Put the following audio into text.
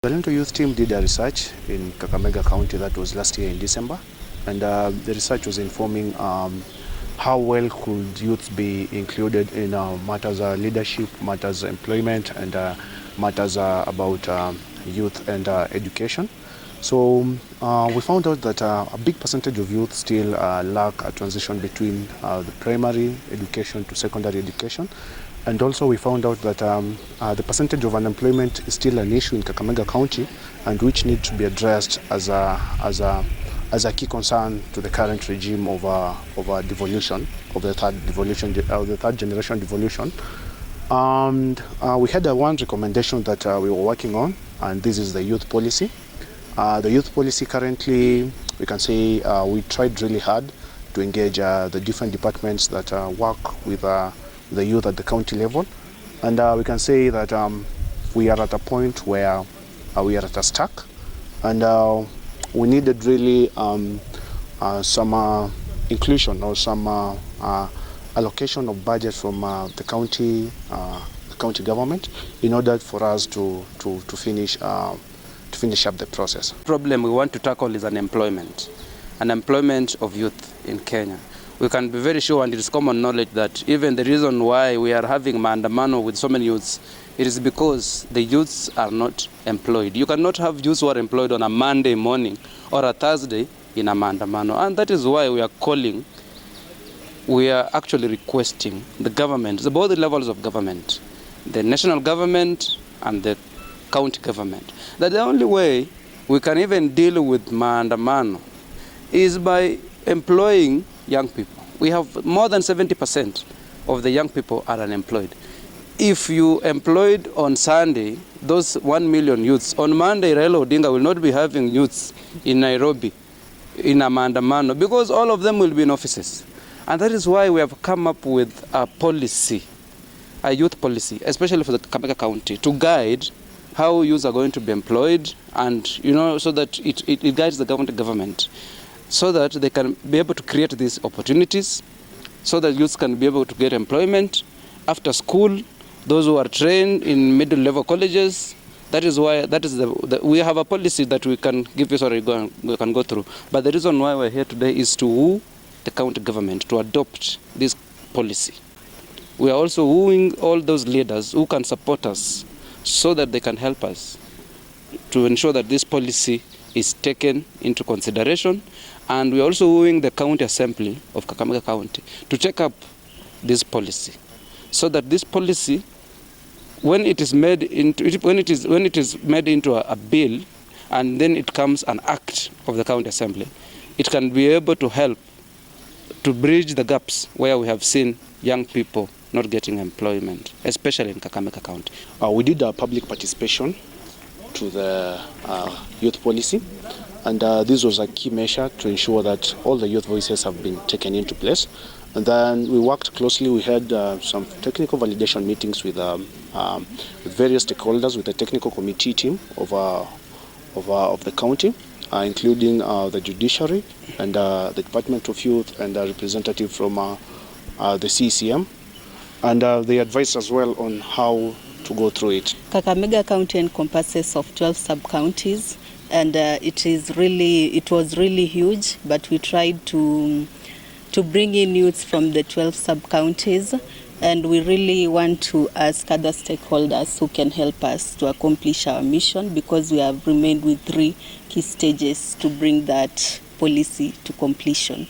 The Lento Youth Team did a research in Kakamega County that was last year in December, and the research was informing how well could youth be included in matters of leadership, matters of employment, and matters about youth and education. So we found out that a big percentage of youth still lack a transition between the primary education to secondary education. And also we found out that the percentage of unemployment is still an issue in Kakamega County, and which needs to be addressed as a key concern to the current regime of devolution, of the third generation devolution. And we had one recommendation that we were working on, and this is the youth policy. The youth policy currently, we can say we tried really hard to engage the different departments that work with the youth at the county level, and we can say that we are at a point where we are at a stuck, and we needed really some inclusion or some allocation of budget from the county government in order for us to finish up the process. The problem we want to tackle is unemployment of youth in Kenya. We can be very sure, and it is common knowledge, that even the reason why we are having maandamano with so many youths, it is because the youths are not employed. You cannot have youths who are employed on a Monday morning or a Thursday in a maandamano, and that is why we are actually requesting the government, both levels of government, the national government and the county government, that the only way we can even deal with maandamano is by employing young people. We have more than 70% of the young people are unemployed. If you employed on Sunday those 1 million youths, on Monday Raila Odinga will not be having youths in Nairobi in a maandamano, because all of them will be in offices. And that is why we have come up with a policy, a youth policy, especially for the Kakamega County, to guide how youths are going to be employed, and so that it guides the government, so that they can be able to create these opportunities, so that youths can be able to get employment after school, those who are trained in middle-level colleges. That is why we have a policy that we can give you, we can go through. But the reason why we're here today is to woo the county government to adopt this policy. We are also wooing all those leaders who can support us, so that they can help us to ensure that this policy is taken into consideration. And we are also wooing the county assembly of Kakamega County to take up this policy, so that this policy, when it is made into a bill, and then it comes an act of the county assembly, it can be able to help to bridge the gaps where we have seen young people not getting employment, especially in Kakamega County. We did a public participation to the youth policy, and this was a key measure to ensure that all the youth voices have been taken into place. And then we worked closely. We had some technical validation meetings with various stakeholders, with the technical committee team of the county, including the judiciary and the Department of Youth, and a representative from the CCM. And they advised as well on how to go through it. Kakamega County encompasses of 12 sub-counties, and it was really huge, but we tried to bring in youths from the 12 sub-counties, and we really want to ask other stakeholders who can help us to accomplish our mission, because we have remained with 3 key stages to bring that policy to completion.